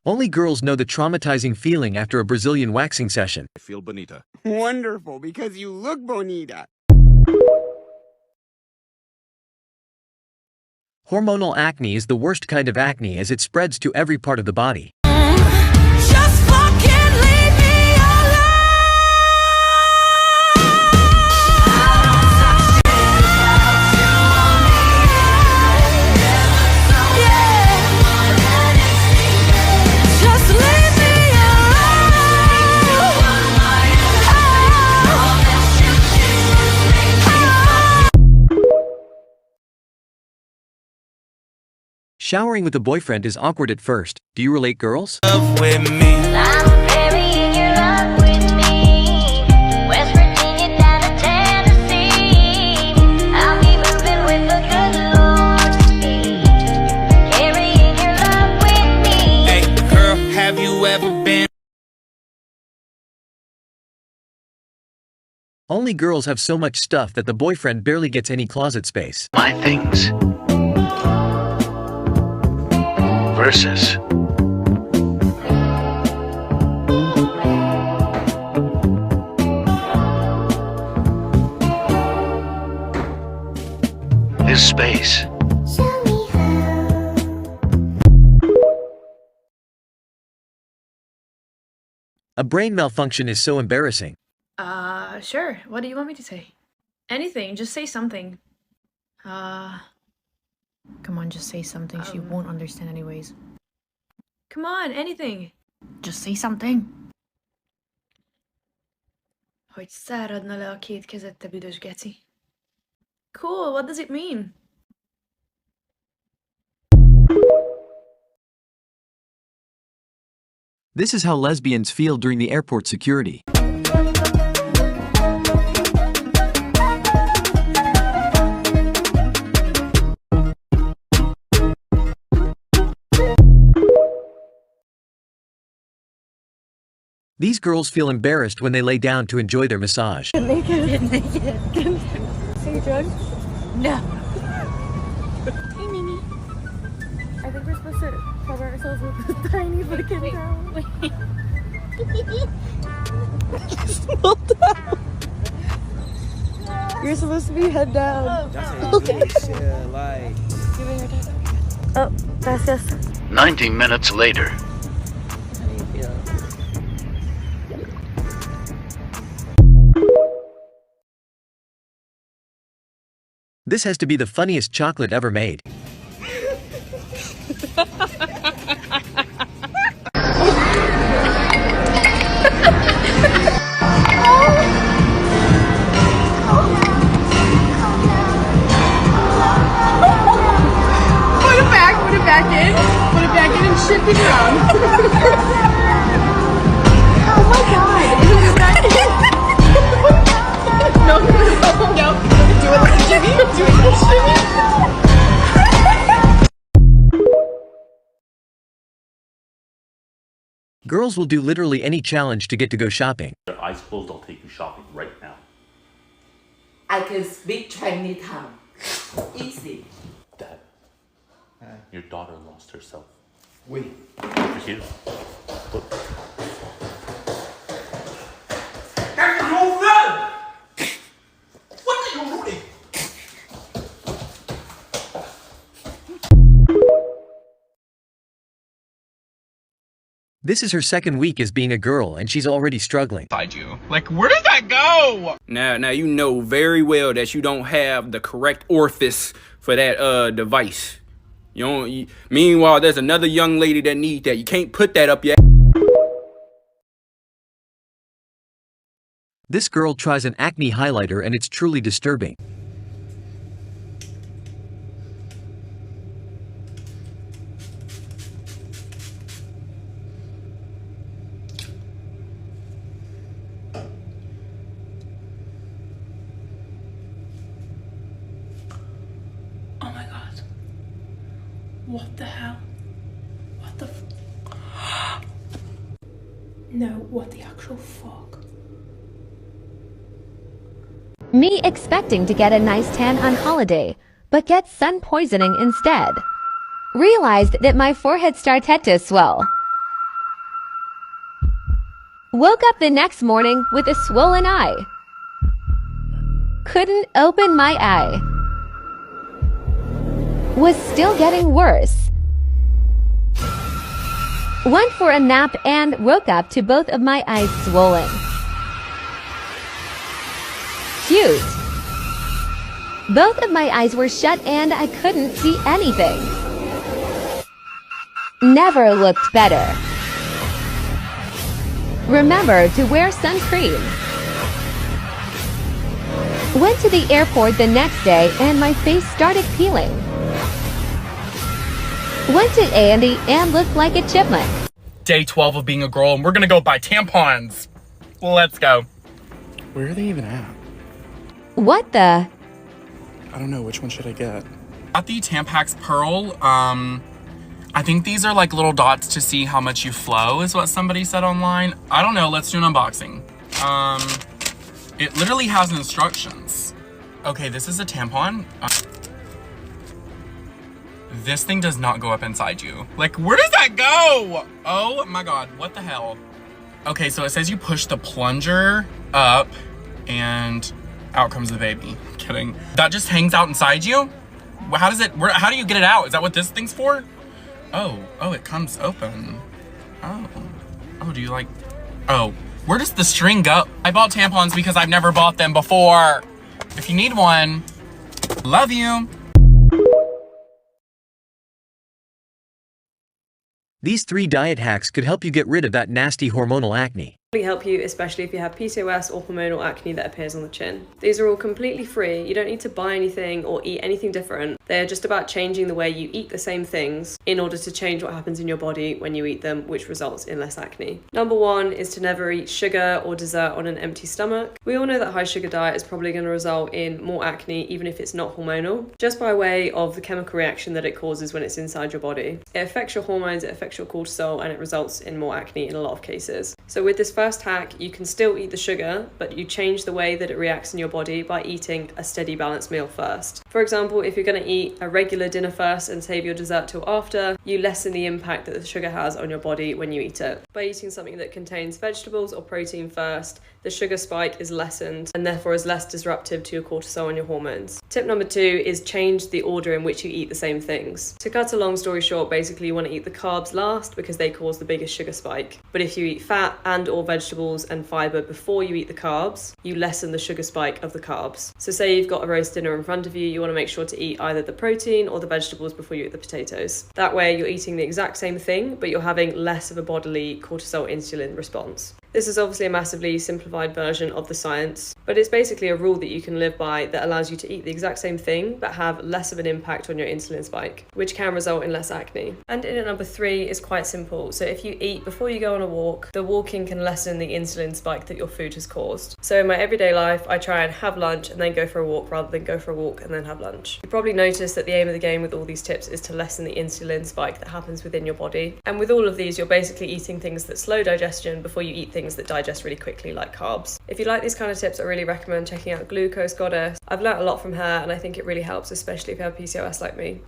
Only girls know the traumatizing feeling after a Brazilian waxing session. I feel bonita. Wonderful, because you look bonita. Hormonal acne is the worst kind of acne as it spreads to every part of the body. Just fucking leave me alone. Just leave me Showering with a boyfriend is awkward at first. Do you relate, girls? Love with me. I'm burying your love with me. West Virginia down to Tennessee. I'll be moving with the good Lord's speed. Carrying your love with me. Hey, girl, have you ever been? Only girls have so much stuff that the boyfriend barely gets any closet space. My things versus this space. A brain malfunction is so embarrassing. Sure. What do you want me to say? Anything. Just say something. Come on, just say something. She won't understand anyways. Come on, anything. Just say something. Hogy száradna le a két kezed, te büdös geci. Cool, what does it mean? This is how lesbians feel during the airport security. These girls feel embarrassed when they lay down to enjoy their massage. Get naked. Get naked. Are you drunk? No. Hey, Mimi. I think we're supposed to cover ourselves with this tiny fucking towel. Wait. Small towel. You're supposed to be head down. Oh, gracias. 90 minutes later. This has to be the funniest chocolate ever made. Put it back in and shift it around. Oh my god. No. Do it like a shimmy. Do it like a shimmy. Girls will do literally any challenge to get to go shopping. Your eyes closed, I'll take you shopping right now. I can speak Chinese tongue. Easy. Dad, your daughter lost herself. Wait. Over here. Look. This is her second week as being a girl and she's already struggling. Like, where does that go? Now you know very well that you don't have the correct orifice for that device. Meanwhile, there's another young lady that needs that. You can't put that up yet. This girl tries an acne highlighter and it's truly disturbing. Oh my god. What the hell? What the No, what the actual fuck? Me expecting to get a nice tan on holiday, but get sun poisoning instead. Realized that my forehead started to swell. Woke up the next morning with a swollen eye. Couldn't open my eye. Was still getting worse. Went for a nap and woke up to both of my eyes swollen. Cute. Both of my eyes were shut and I couldn't see anything. Never looked better. Remember to wear sunscreen. Went to the airport the next day and my face started peeling. Went to Andy and looked like a chipmunk. Day 12 of being a girl, and we're gonna go buy tampons. Let's go. Where are they even at? What the? I don't know, which one should I get? Got the Tampax Pearl. I think these are like little dots to see how much you flow is what somebody said online. I don't know, let's do an unboxing. It literally has instructions. Okay, this is a tampon. This thing does not go up inside you. Like, where does that go? Oh my God, what the hell? Okay, so it says you push the plunger up and out comes the baby. Kidding. That just hangs out inside you? How does it, how do you get it out? Is that what this thing's for? Oh, it comes open. Oh, do you like, oh, where does the string go? I bought tampons because I've never bought them before. If you need one, love you. These 3 diet hacks could help you get rid of that nasty hormonal acne. Help you, especially if you have PCOS or hormonal acne that appears on the chin. These are all completely free. You don't need to buy anything or eat anything different. They are just about changing the way you eat the same things in order to change what happens in your body when you eat them, which results in less acne. Number 1 is to never eat sugar or dessert on an empty stomach. We all know that high sugar diet is probably going to result in more acne even if it's not hormonal, just by way of the chemical reaction that it causes when it's inside your body. It affects your hormones, it affects your cortisol, and it results in more acne in a lot of cases. So with this first hack, you can still eat the sugar, but you change the way that it reacts in your body by eating a steady balanced meal first. For example, if you're going to eat a regular dinner first and save your dessert till after, you lessen the impact that the sugar has on your body when you eat it. By eating something that contains vegetables or protein first, the sugar spike is lessened and therefore is less disruptive to your cortisol and your hormones. Tip number 2 is change the order in which you eat the same things. To cut a long story short, basically you want to eat the carbs last because they cause the biggest sugar spike. But if you eat fat and or vegetables and fiber before you eat the carbs, you lessen the sugar spike of the carbs. So say you've got a roast dinner in front of you, you want to make sure to eat either the protein or the vegetables before you eat the potatoes. That way you're eating the exact same thing, but you're having less of a bodily cortisol insulin response. This is obviously a massively simplified version of the science, but it's basically a rule that you can live by that allows you to eat the exact same thing but have less of an impact on your insulin spike, which can result in less acne. And in at number 3 is quite simple. So if you eat before you go on a walk, the walking can lessen the insulin spike that your food has caused. So in my everyday life, I try and have lunch and then go for a walk rather than go for a walk and then have lunch. You probably noticed that the aim of the game with all these tips is to lessen the insulin spike that happens within your body. And with all of these, you're basically eating things that slow digestion before you eat things that digest really quickly, like carbs. If you like these kind of tips, I really recommend checking out Glucose Goddess. I've learnt a lot from her and I think it really helps, especially if you have PCOS like me.